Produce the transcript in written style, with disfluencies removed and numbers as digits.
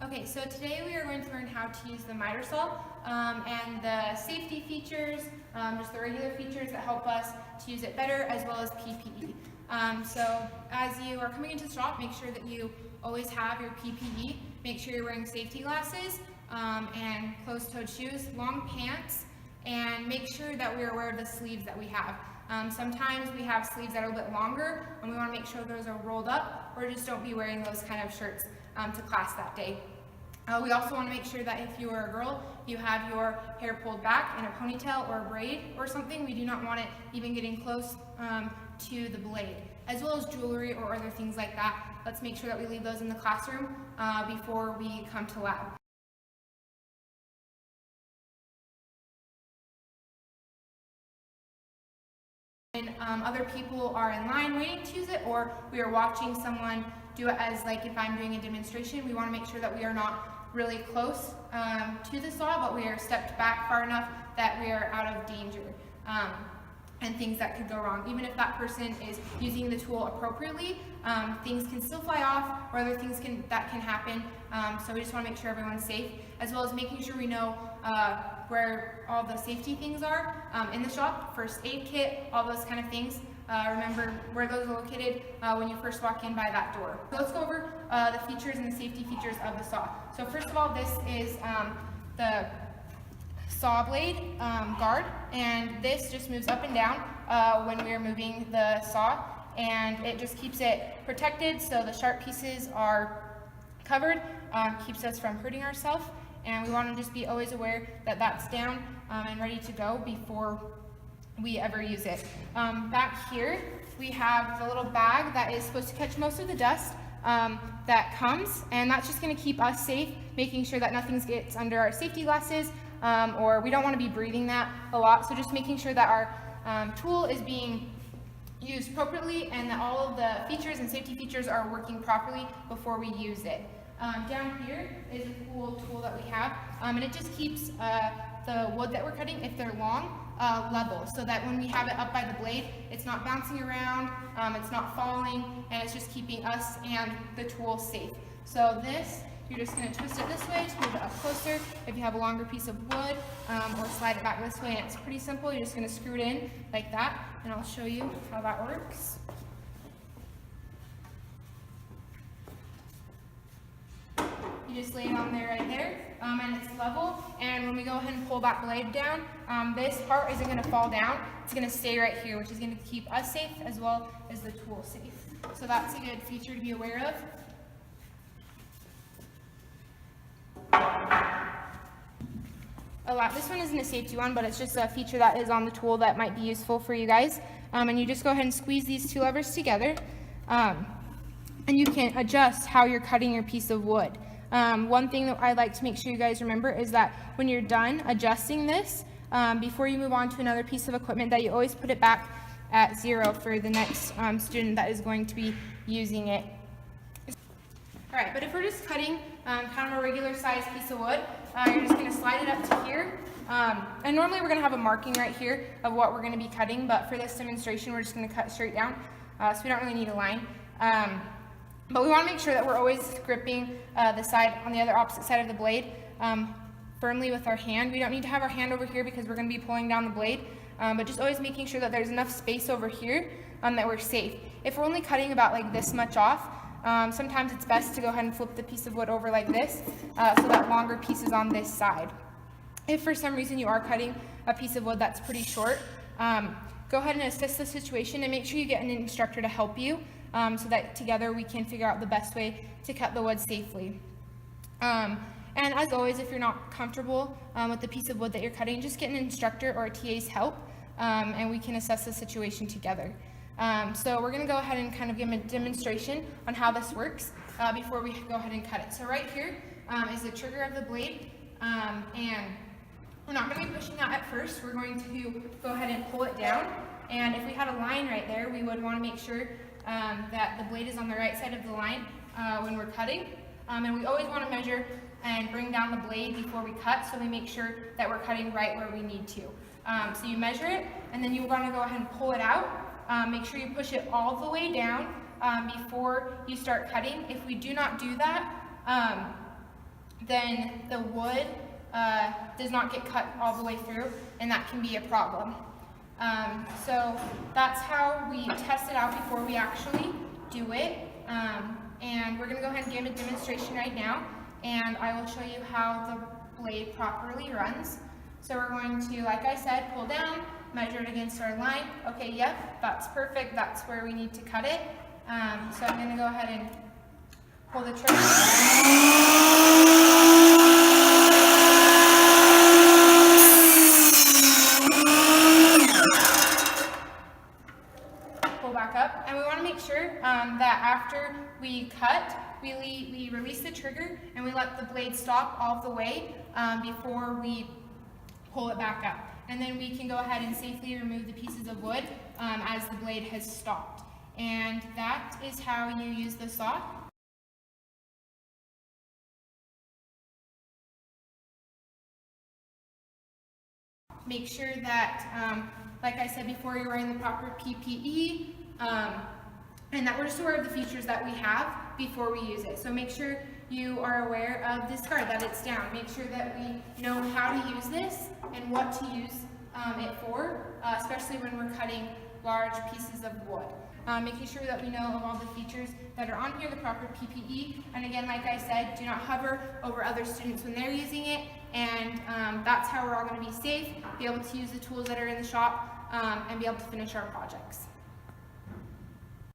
Okay, so today we are going to learn how to use the MiterSaw and the safety features, just the regular features that help us to use it better, as well as PPE. So as you are coming into the shop, make sure that you always have your PPE. Make sure you're wearing safety glasses and closed-toed shoes, long pants, and make sure that we are aware of the sleeves that we have. Sometimes we have sleeves that are a bit longer, and we want to make sure those are rolled up, or just don't be wearing those kind of shirts to class that day. We also want to make sure that if you are a girl, you have your hair pulled back in a ponytail or a braid or something. We do not want it even getting close to the blade, as well as jewelry or other things like that. Let's make sure that we leave those in the classroom before we come to lab. And other people are in line waiting to use it, or we are watching someone do it, as like if I'm doing a demonstration, we want to make sure that we are not really close to the saw, but we are stepped back far enough that we are out of danger and things that could go wrong. Even if that person is using the tool appropriately, things can still fly off, or other things that can happen. So we just want to make sure everyone's safe, as well as making sure we know where all the safety things are in the shop, first aid kit, all those kind of things. Remember where those are located when you first walk in by that door. So let's go over the features and the safety features of the saw. So first of all, this is the saw blade guard, and this just moves up and down when we are moving the saw, and it just keeps it protected so the sharp pieces are covered, keeps us from hurting ourselves, and we want to just be always aware that that's down and ready to go before we ever use it. Back here we have the little bag that is supposed to catch most of the dust that comes, and that's just going to keep us safe, making sure that nothing gets under our safety glasses, or we don't want to be breathing that a lot. So just making sure that our tool is being used appropriately and that all of the features and safety features are working properly before we use it. Down here is a cool tool that we have, and it just keeps the wood that we're cutting, if they're long, level, so that when we have it up by the blade, it's not bouncing around, it's not falling, and it's just keeping us and the tool safe. So this, you're just going to twist it this way to move it up closer. If you have a longer piece of wood, or slide it back this way, and it's pretty simple. You're just going to screw it in like that, and I'll show you how that works. You just lay it on there right there, and it's level, and when we go ahead and pull that blade down, this part isn't going to fall down. It's going to stay right here, which is going to keep us safe as well as the tool safe. So that's a good feature to be aware of. This one isn't a safety one, but it's just a feature that is on the tool that might be useful for you guys. And you just go ahead and squeeze these two levers together, and you can adjust how you're cutting your piece of wood. One thing that I'd like to make sure you guys remember is that when you're done adjusting this, before you move on to another piece of equipment, that you always put it back at 0 for the next student that is going to be using it. Alright, but if we're just cutting kind of a regular size piece of wood, you're just going to slide it up to here. And normally we're going to have a marking right here of what we're going to be cutting, but for this demonstration we're just going to cut straight down, so we don't really need a line. But we want to make sure that we're always gripping the side on the other opposite side of the blade firmly with our hand. We don't need to have our hand over here because we're going to be pulling down the blade, but just always making sure that there's enough space over here that we're safe. If we're only cutting about like this much off, sometimes it's best to go ahead and flip the piece of wood over like this, so that longer piece is on this side. If for some reason you are cutting a piece of wood that's pretty short, go ahead and assess the situation and make sure you get an instructor to help you, so that together we can figure out the best way to cut the wood safely. And as always, if you're not comfortable with the piece of wood that you're cutting, just get an instructor or a TA's help, and we can assess the situation together. So we're going to go ahead and kind of give a demonstration on how this works before we go ahead and cut it. So right here is the trigger of the blade, and we're not going to be pushing that at first. We're going to go ahead and pull it down, and if we had a line right there, we would want to make sure that the blade is on the right side of the line when we're cutting, and we always want to measure and bring down the blade before we cut, so we make sure that we're cutting right where we need to. So you measure it, and then you want to go ahead and pull it out. Make sure you push it all the way down before you start cutting. If we do not do that, then the wood does not get cut all the way through, and that can be a problem. So that's how we test it out before we actually do it. And we're gonna go ahead and give a demonstration right now, and I will show you how the blade properly runs. So we're going to, like I said, pull down, measure it against our line. Okay, yep, that's perfect. That's where we need to cut it. So I'm gonna go ahead and pull the trigger. Pull back up, and we want to make sure that after we cut, we release the trigger and we let the blade stop all the way before we pull it back up. And then we can go ahead and safely remove the pieces of wood as the blade has stopped. And that is how you use the saw. Make sure that, like I said before, you're wearing the proper PPE, and that we're just aware of the features that we have before we use it. So make sure you are aware of this guard, that it's down. Make sure that we know how to use this and what to use it for, especially when we're cutting large pieces of wood. Making sure that we know of all the features that are on here, the proper PPE, and again, like I said, do not hover over other students when they're using it, and that's how we're all going to be safe, be able to use the tools that are in the shop, and be able to finish our projects.